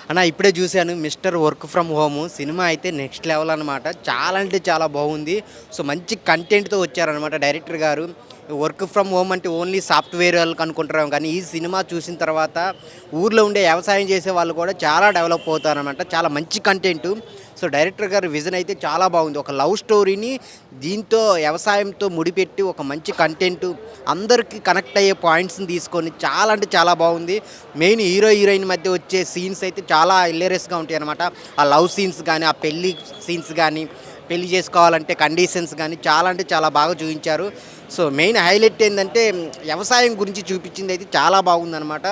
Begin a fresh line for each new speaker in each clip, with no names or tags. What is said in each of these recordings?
అన్న ఇప్పుడే చూశాను 'mister work from home' cinema అయితే నెక్స్ట్ లెవెల్ అనమాట. చాలా అంటే చాలా బాగుంది. సో, మంచి కంటెంట్‌తో వచ్చారనమాట డైరెక్టర్ గారు. వర్క్ ఫ్రమ్ హోమ్ అంటే ఓన్లీ సాఫ్ట్‌వేర్ వాళ్ళకి అనుకుంటున్నాం కానీ, ఈ సినిమా చూసిన తర్వాత ఊర్లో ఉండే వ్యవసాయం చేసే వాళ్ళు కూడా చాలా డెవలప్ అవుతారనమాట. చాలా మంచి కంటెంటు. సో, డైరెక్టర్ గారి విజన్ అయితే చాలా బాగుంది. ఒక లవ్ స్టోరీని దీంతో వ్యవసాయంతో ముడిపెట్టి ఒక మంచి కంటెంటు అందరికీ కనెక్ట్ అయ్యే పాయింట్స్‌ని తీసుకొని చాలా అంటే చాలా బాగుంది. మెయిన్ హీరో, హీరోయిన్ మధ్య వచ్చే సీన్స్ అయితే చాలా హిలేరియస్‌గా ఉంటాయనమాట. ఆ లవ్ సీన్స్ గానీ, ఆ పెళ్లి సీన్స్ గానీ, పెళ్లి చేసుకోవాలంటే కండిషన్స్ గానీ చాలా అంటే చాలా బాగా చూయించారు. సో, మెయిన్ హైలైట్ ఏందంటే వ్యవసాయం గురించి చూపించిందయితే చాలా బాగుందనమాట.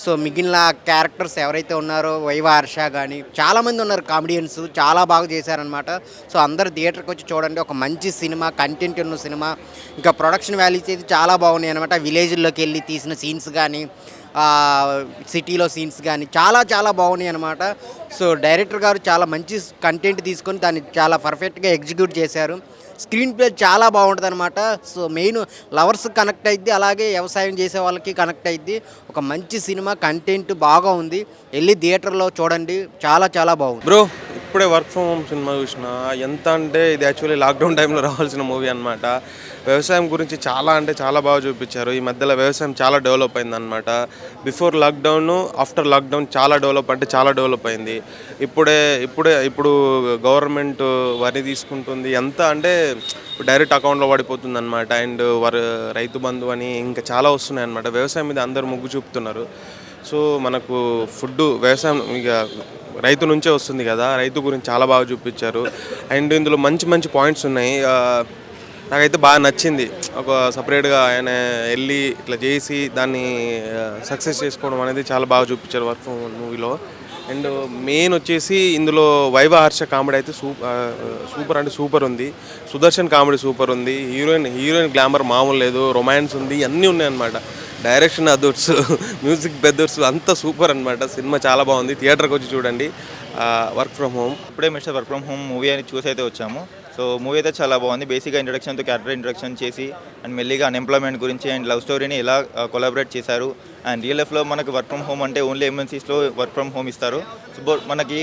సో, మిగిలిన క్యారెక్టర్స్ ఎవరైతే ఉన్నారో 'వైవా హర్ష' గానీ చాలామంది ఉన్నారు కామెడియన్స్ చాలా బాగా చేశారనమాట. సో, అందరూ థియేటర్‌కొచ్చి చూడండి. ఒక మంచి సినిమా, కంటెంట్ ఉన్న సినిమా. ఇంకా ప్రొడక్షన్ వాల్యూస్ అయితే చాలా బాగున్నాయనమాట. విలేజుల్లోకెళ్ళి తీసిన సీన్స్ గానీ, సిటీలో సీన్స్ గానీ చాలా చాలా బాగున్నాయనమాట. సో, డైరెక్టర్ గారు చాలా మంచి కంటెంట్ తీసుకొని దాన్ని చాలా పర్ఫెక్ట్‌గా ఎగ్జిక్యూట్ చేశారు. స్క్రీన్ ప్లే చాలా బాగుంటదనమాట. సో, మెయిన్ లవర్స్ కనెక్ట్ అయిద్ది. అలాగే వ్యవసాయం చేసే వాళ్ళకి కనెక్ట్ అయిద్ది. ఒక మంచి సినిమా కంటెంట్ బాగా ఉంది. ఎళ్లి థియేటర్‌లో చూడండి. చాలా చాలా బాగుంది.
బ్రో ఇప్పుడే వర్క్ ఫ్రమ్ హోమ్ సినిమా చూసిన. ఎంత అంటే ఇది యాక్చువల్లీ లాక్డౌన్ టైంలో రావాల్సిన మూవీ అనమాట. వ్యవసాయం గురించి చాలా అంటే చాలా బాగా చూపించారు. ఈ మధ్యలో వ్యవసాయం చాలా డెవలప్ అయిందనమాట. బిఫోర్ లాక్డౌన్, ఆఫ్టర్ లాక్డౌన్ చాలా డెవలప్ అంటే చాలా డెవలప్ అయింది. ఇప్పుడు గవర్నమెంట్ వరి తీసుకుంటుంది. ఎంత అంటే డైరెక్ట్ అకౌంట్లో పడిపోతుందన్నమాట. అండ్ రైతు బంధు అని ఇంకా చాలా వస్తున్నాయన్నమాట. వ్యవసాయం మీద అందరూ మొగ్గు చూపుతున్నారు. సో మనకు వ్యవసాయం ఇక రైతు నుంచే వస్తుంది కదా. రైతు గురించి చాలా బాగా చూపించారు. అండ్ ఇందులో మంచి మంచి పాయింట్స్ ఉన్నాయి. నాకైతే బాగా నచ్చింది. ఒక సపరేట్గా ఆయన వెళ్ళి ఇట్లా చేసి దాన్ని సక్సెస్ చేసుకోవడం అనేది చాలా బాగా చూపించారు వర్క్ ఫ్రమ్ హోమ్ మూవీలో. అండ్ మెయిన్ వచ్చేసి ఇందులో వైవా హర్ష కామెడీ అయితే సూపర్ అంటే సూపర్ ఉంది. సుదర్శన్ కామెడీ సూపర్ ఉంది. హీరోయిన్ గ్లామర్ మామూలు లేదు. రొమాన్స్ ఉంది, అన్నీ ఉన్నాయన్నమాట. డైరెక్షన్ అదుర్స్, మ్యూజిక్ బెదర్స్ అంతా సూపర్ అనమాట. సినిమా చాలా బాగుంది. థియేటర్కి వచ్చి చూడండి. Work from home.
ఇప్పుడే mister work from home movie అని చూసి అయితే వచ్చాము. సో మూవీ అయితే చాలా బాగుంది. బేసిక్గా ఇంట్రడక్షన్తో క్యారెక్టర్ ఇంట్రడక్షన్ చేసి అండ్ మెల్లిగా అన్ఎంప్లాయ్మెంట్ గురించి అండ్ లవ్ స్టోరీని ఎలా కొలాబరేట్ చేశారు. అండ్ రియల్ లైఫ్లో మనకి వర్క్ ఫ్రమ్ హోమ్ అంటే ఓన్లీ ఎంఎన్సీస్లో వర్క్ ఫ్రమ్ హోమ్ ఇస్తారు. సో మనకి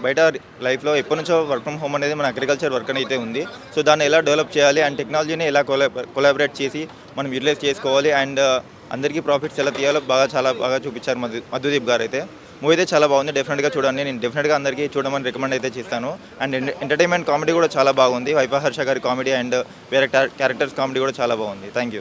బయట లైఫ్లో ఎప్పటి నుంచో వర్క్ ఫ్రమ్ హోమ్ అనేది మన అగ్రికల్చర్ వర్క్ అయితే ఉంది. సో దాన్ని ఎలా డెవలప్ చేయాలి అండ్ టెక్నాలజీని ఎలా కొలాబరేట్ చేసి మనం యూటిలైజ్ చేసుకోవాలి అండ్ అందరికీ ప్రాఫిట్స్ ఎలా తీయాలో చాలా బాగా చూపించారు మధుదీప్ గారు అయితే. మూవీ అయితే చాలా బాగుంది. డెఫినెట్గా చూడండి. నేను డెఫినెట్గా అందరికీ చూడమని రికమెండ్ అయితే చేస్తాను. అండ్ ఎంటర్టైన్మెంట్ కామెడీ కూడా చాలా బాగుంది. వైవా హర్ష గారి కామెడీ అండ్ వేరే క్యారెక్టర్స్ కామెడీ కూడా చాలా బాగుంది. Thank you.